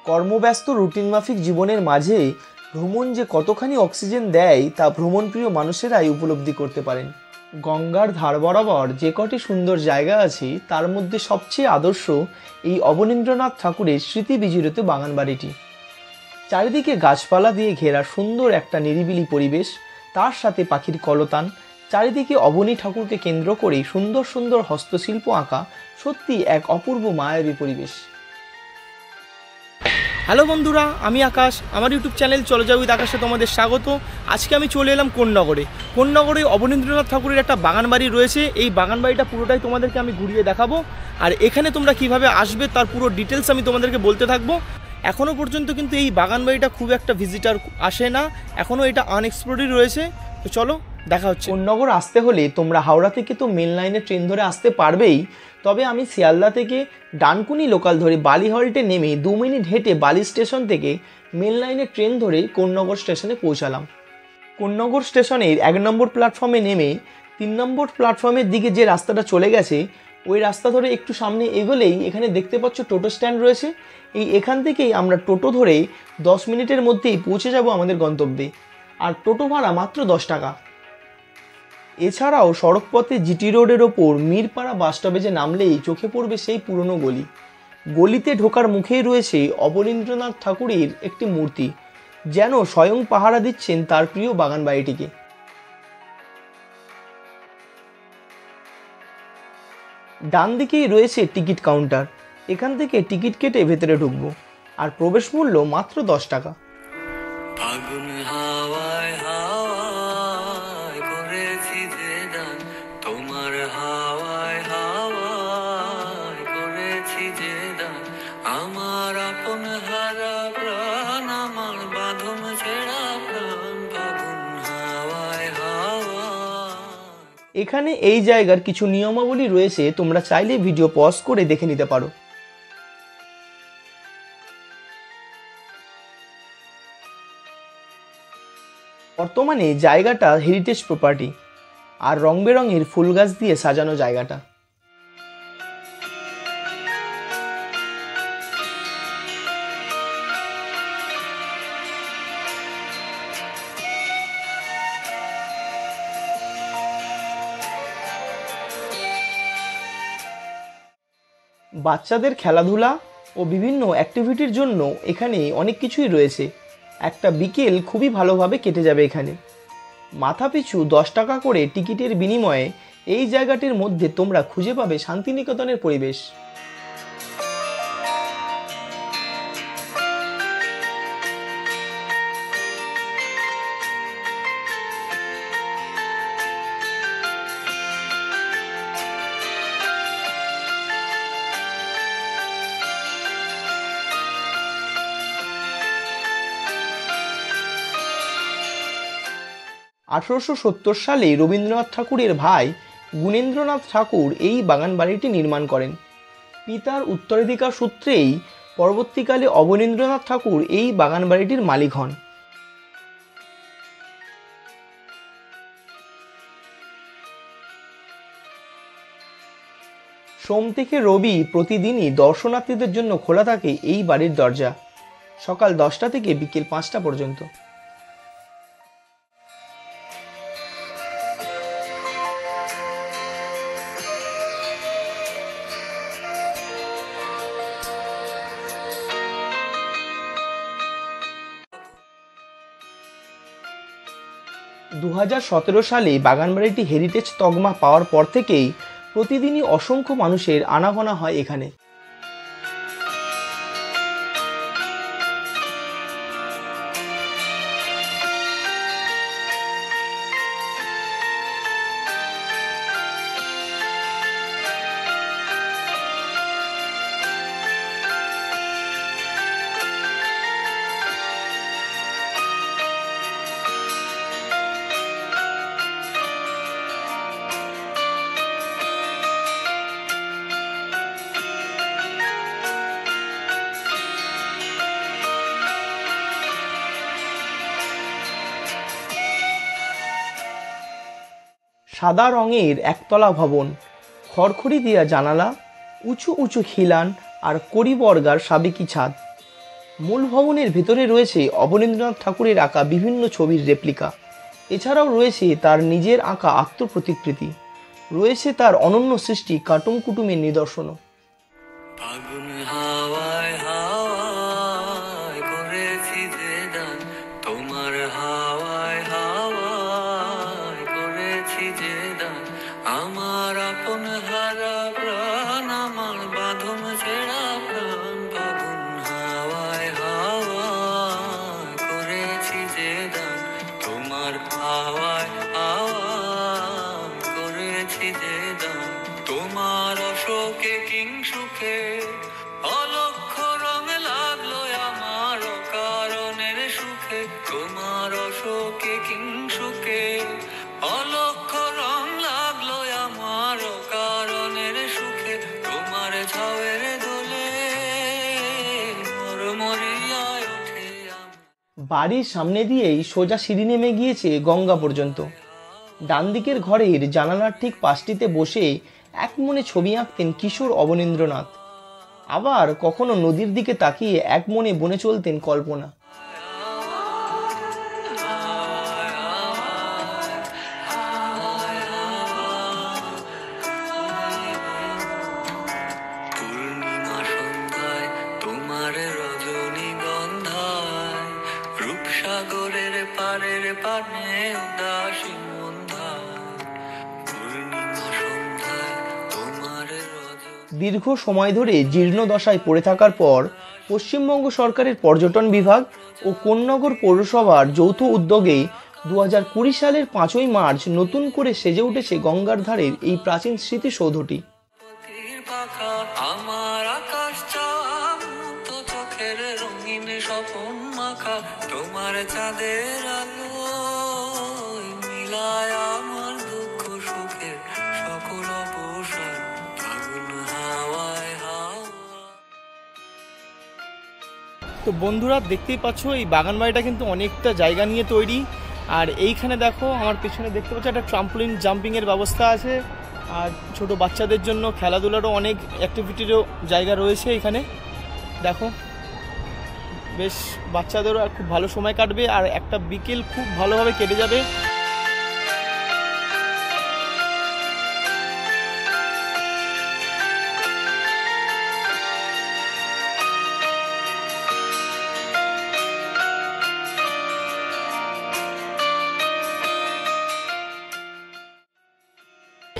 কর্মব্যস্ত রুটিন মাফিক জীবনের মাঝে ভ্রমণ যে কতখানি অক্সিজেন দেয় তা ভ্রমণপ্রিয় মানুষেরাই উপলব্ধি করতে পারেন। গঙ্গার ধার বরাবর যে কটি সুন্দর জায়গা আছে তার মধ্যে সবচেয়ে আদর্শ এই অবনীন্দ্রনাথ ঠাকুরের স্মৃতি বিজড়িত বাগান বাড়িটি। চারিদিকে গাছপালা দিয়ে ঘেরা সুন্দর একটা নিরিবিলি পরিবেশ, তার সাথে পাখির কলতান, চারিদিকে অবনী ঠাকুরকে কেন্দ্র করে সুন্দর সুন্দর হস্তশিল্প আঁকা, সত্যি এক অপূর্ব মায়াবী পরিবেশ। হ্যালো বন্ধুরা, আমি আকাশ, আমার ইউটিউব চ্যানেল চলো যাও উইথ আকাশে তোমাদের স্বাগত। আজকে আমি চলে এলাম কোন্নগরে অবনীন্দ্রনাথ ঠাকুরের একটা বাগান বাড়ি রয়েছে। এই বাগান বাড়িটা পুরোটাই তোমাদেরকে আমি ঘুরিয়ে দেখাবো, আর এখানে তোমরা কিভাবে আসবে তার পুরো ডিটেলস আমি তোমাদেরকে বলতে থাকবো। এখনও পর্যন্ত কিন্তু এই বাগান বাড়িটা খুব একটা ভিজিটার আসে না, এখনও এটা আনএক্সপ্লোরই রয়েছে। তো চলো দেখা হচ্ছে। কোন্নগর আসতে হলে তোমরা হাওড়া থেকে তো মেন লাইনে ট্রেন ধরে আসতে পারবেই, তবে আমি শিয়ালদা থেকে ডানকুনি লোকাল ধরে বালি হল্টে নেমে 2 মিনিট হেঁটে বালি স্টেশন থেকে মেন লাইনে ট্রেন ধরে কোন্নগর স্টেশনে পৌঁছালাম। কোন্নগর স্টেশনের 1 নম্বর প্ল্যাটফর্মে নেমে 3 নম্বর প্ল্যাটফর্মের দিকে যে রাস্তাটা চলে গেছে ওই রাস্তা ধরে একটু সামনে এগোলেই এখানে দেখতে পাচ্ছ টোটো স্ট্যান্ড রয়েছে। এখান থেকেই আমরা টোটো ধরে 10 মিনিটের মধ্যেই পৌঁছে যাব আমাদের গন্তব্যে, আর টোটো ভাড়া মাত্র 10 টাকা। এছাড়াও সড়কপথে জিটি রোডের ওপর মিরপাড়া বাসস্টপেজে নামলেই চোখে পড়বে সেই পুরনো গলি। গলিতে ঢোকার মুখেই রয়েছে অবনীন্দ্রনাথ ঠাকুরের একটি মূর্তি, যেন স্বয়ং পাহারা দিচ্ছেন তার প্রিয় বাগান বাড়িটিকে। ডান দিকেই রয়েছে টিকিট কাউন্টার, এখান থেকে টিকিট কেটে ভেতরে ঢুকবো, আর প্রবেশ মূল্য মাত্র 10 টাকা। এখানে এই জায়গার কিছু নিয়মাবলী রয়েছে, তোমরা চাইলে ভিডিও পজ করে দেখে নিতে পারো। বর্তমানে জায়গাটা হেরিটেজ প্রপার্টি, আর রং বেরঙের ফুল গাছ দিয়ে সাজানো জায়গাটা। বাচ্চাদের খেলাধুলা ও বিভিন্ন অ্যাক্টিভিটির জন্য এখানে অনেক কিছুই রয়েছে। একটা বিকেল খুবই ভালোভাবে কেটে যাবে এখানে। মাথাপিছু 10 টাকা করে টিকিটের বিনিময়ে এই জায়গাটির মধ্যে তোমরা খুঁজে পাবে শান্তিনিকেতনের পরিবেশ। (1870 সালে রবীন্দ্রনাথ ঠাকুরের ভাই গুণেন্দ্রনাথ ঠাকুর এই বাগান বাড়িটি নির্মাণ করেন। পিতার উত্তরাধিকার সূত্রেই পরবর্তীকালে অবনীন্দ্রনাথ ঠাকুর এই বাগান বাড়িটির মালিক হন। সোম থেকে রবি প্রতিদিনই দর্শনার্থীদের জন্য খোলা থাকে এই বাড়ির দরজা, সকাল 10টা থেকে বিকেল 5টা পর্যন্ত। (2017 সালে বাগানবাড়িটি হেরিটেজ তকমা পাওয়ার পর থেকেই প্রতিদিনই অসংখ্য মানুষের আনাগোনা হয় এখানে। সাদা রঙের একতলা ভবন, খড়খড়ি দেওয়া জানালা, উঁচু উঁচু খিলান আর কড়িবর্গার সাবেকি ছাদ। মূল ভবনের ভেতরে রয়েছে অবনীন্দ্রনাথ ঠাকুরের আঁকা বিভিন্ন ছবির রেপ্লিকা। এছাড়াও রয়েছে তার নিজের আঁকা আত্মপ্রতিকৃতি, রয়েছে তার অনন্য সৃষ্টি কাটুম কুটুমের নিদর্শনও। আমার আপন হারা প্রাণ, আমার বাঁধন ছেড়া প্রাণ, ফাগুন হাওয়ায় হাওয়ায় করেছি যে দান, তোমার হাওয়ায় হাওয়ায় করেছি যে দান, তোমার অশোকে কিংসুকে অলক্ষ রং লাগলো আমার কারণের সুখে, তোমার অশোকে কিংসুকে অলক্ষ রং লাগলো আমার কারণের সুখে, তোমার ছাওয়ের দোলে মরমরিয়ায় ওঠে। বাড়ির সামনে দিয়েই সোজা সিঁড়ি নেমে গিয়েছে গঙ্গা পর্যন্ত। ডান দিকের ঘরের জানালার ঠিক পাশটিতে বসে এক মনে ছবি আঁকতেন কিশোর অবনীন্দ্রনাথ। আবার কখনো নদীর দিকে তাকিয়ে এক মনে বনে চলতেন কল্পনা। রূপসাগরের পারের পানে উদাসী মন্দার, পূর্ণিমা সন্ধ্যায় তোমার রজনী। দীর্ঘ সময় ধরে জীর্ণ দশায় পড়ে থাকার পর পশ্চিমবঙ্গ সরকারের পর্যটন বিভাগ ও কোন্নগর পৌরসভার যৌথ উদ্যোগে 2020 সালের 5ই মার্চ নতুন করে সেজে উঠেছে গঙ্গার ধারের এই প্রাচীন স্মৃতিসৌধটি। আমার আকাশ চাঁদ চোখের রঙিন স্বপন মাখা, তোমার চাঁদের আলো মিলায় আমার দুঃখ সুখের সকল অবসান, ফাগুন হাওয়ায় হাওয়া। তো বন্ধুরা দেখতেই পাচ্ছ এই বাগান বাড়িটা কিন্তু অনেকটা জায়গা নিয়ে তৈরি। আর এইখানে দেখো আমার পেছনে দেখতে পাচ্ছ একটা ট্রাম্পলিন জাম্পিংয়ের ব্যবস্থা আছে, আর ছোট বাচ্চাদের জন্য খেলাধুলারও অনেক অ্যাক্টিভিটিরও জায়গা রয়েছে এখানে। দেখো বেশ বাচ্চাদেরও খুব ভালো সময় কাটবে, আর একটা বিকেল খুব ভালোভাবে কেটে যাবে।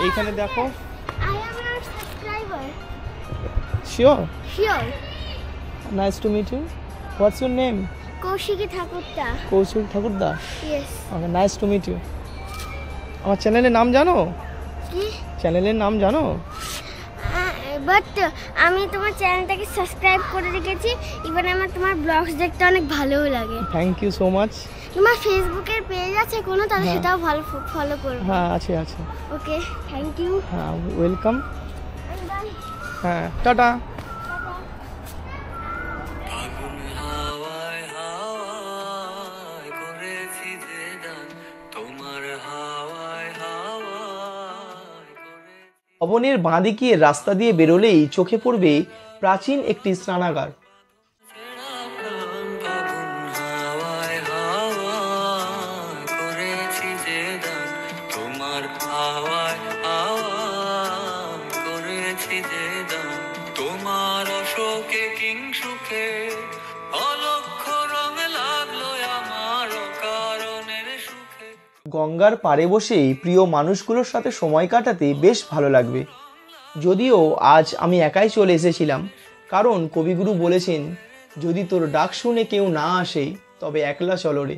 এইখানে দেখো I am your subscriber. Sure, Sure. Nice to meet you. What's your name? Kaushiki Thakurta. Kaushik Thakurda. Yes. Okay, nice to meet you. আমার চ্যানেলের নাম জানো? কি? চ্যানেলের নাম জানো? বাট আমি তোমার চ্যানেলটাকে সাবস্ক্রাইব করে রেখেছি। এবার আমার তোমার ব্লগস দেখতে অনেক ভালোও লাগে। Thank you so much. তোমার ফেসবুকের পেজ আছে কোনো? তাহলে হ্যাঁ। সেটাও ভালো ফলো করবে। হ্যাঁ আছে আছে। ওকে, থ্যাংক ইউ। হ্যাঁ ওয়েলকাম। বাই। হ্যাঁ টাটা। ফাগুন হাওয়ায় হাওয়ায় করেছি যে দান, তোমার হাওয়ায় হাওয়ায় করেছি। ভবনের বাঁদিকে রাস্তা দিয়ে বেরোলেই চোখে পড়বে প্রাচীন একটি স্নানাগার। তোমার অশোকে কিংসুকে অলক্ষ রং লাগলো আমার কারণের সুখে। গঙ্গার পাড়ে বসে প্রিয় মানুষগুলোর সাথে সময় কাটাতে বেশ ভালো লাগবে। যদিও আজ আমি একাই চলে এসেছিলাম, কারণ কবিগুরু বলেছেন, যদি তোর ডাক শুনে কেউ না আসে তবে একলা চলো রে।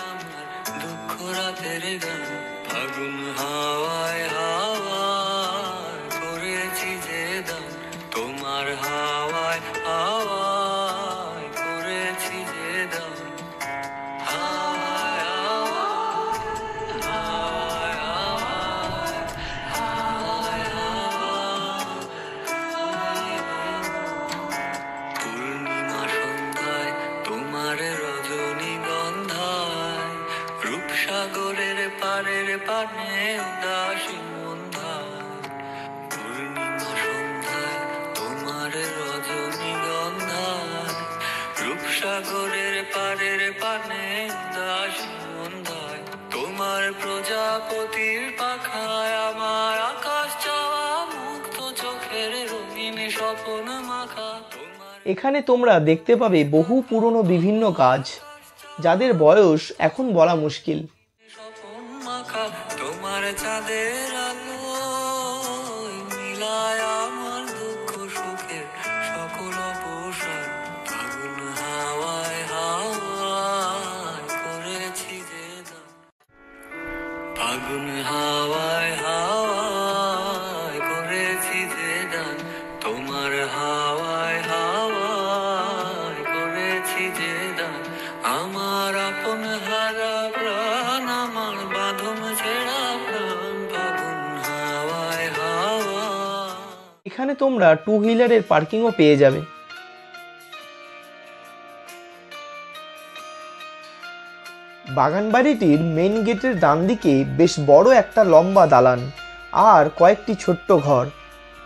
আমার দুঃখ রাতের গান, ফাগুন হাওয়ায় হাওয়ায় করেছি যে দান, তোমার হাওয়ায় হাওয়ায় করেছি যে দান, হাওয়ায় হাওয়ায় হাওয়ায় পূর্ণিমা সন্ধ্যায় তোমার রজনীগন্ধায়, রূপসাগরের পারের পানে উদাসী মন্দার, পূর্ণিমা সন্ধ্যায় তোমার রজনীগন্ধায়, রূপসাগরের পারের পানে উদাসী সন্ধ্যায় তোমার প্রজাপতির পাখায় আমার আকাশ চাওয়া মুক্ত চোখের রঙিন স্বপ্ন মাখা তোমার এখানে তোমরা দেখতে পাবে বহু পুরনো বিভিন্ন গাছ, যাদের বয়স এখন বলা মুশকিল। স্বপন মাখা তোমার চাঁদের আলো মিলায় আমার দুঃখ সুখের সকল অবসান ফাগুন হাওয়ায় হাওয়ায় করেছি যে দান ফাগুন হাওয়ায় হাওয়ায় করেছি যে দান তোমার হাওয়ায় হাওয়ায় করেছি যে দান আমার আপন হারা প্রাণ আমার বাঁধন ছেড়া প্রাণ ফাগুন হাওয়ায় হাওয়ায় এখানে তোমরা 2 হুইলারের পার্কিংও পেয়ে যাবে। বাগানবাড়িটির মেন গেটের ডান দিকে বেশ বড় একটা লম্বা দালান আর কয়েকটি ছোট্ট ঘর,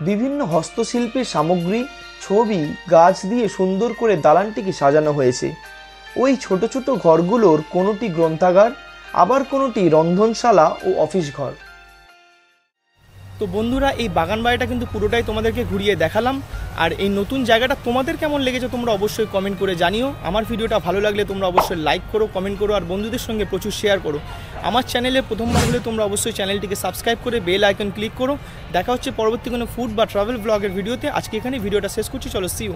বিভিন্ন হস্তশিল্পের সামগ্রী, ছবি, গাছ দিয়ে সুন্দর করে দালানটিকে সাজানো হয়েছে। ওই ছোট ছোট ঘরগুলোর কোনোটি গ্রন্থাগার, আবার কোনোটি রন্ধনশালা ও অফিস ঘর। তো বন্ধুরা, এই বাগান বাড়িটা কিন্তু পুরোটাই তোমাদেরকে ঘুরিয়ে দেখালাম। আর এই নতুন জায়গাটা তোমাদের কেমন লেগেছে তোমরা অবশ্যই কমেন্ট করে জানিও। আমার ভিডিওটা ভালো লাগলে তোমরা অবশ্যই লাইক করো, কমেন্ট করো আর বন্ধুদের সঙ্গে প্রচুর শেয়ার করো। আমার চ্যানেলে প্রথমবার হলে তোমরা অবশ্যই চ্যানেলটিকে সাবস্ক্রাইব করে বেল আইকন ক্লিক করো। দেখা হচ্ছে পরবর্তী কোনো ফুড বা ট্রাভেল ব্লগের ভিডিওতে। আজকে এখানে ভিডিওটা শেষ করছি, চলো সি ইউ।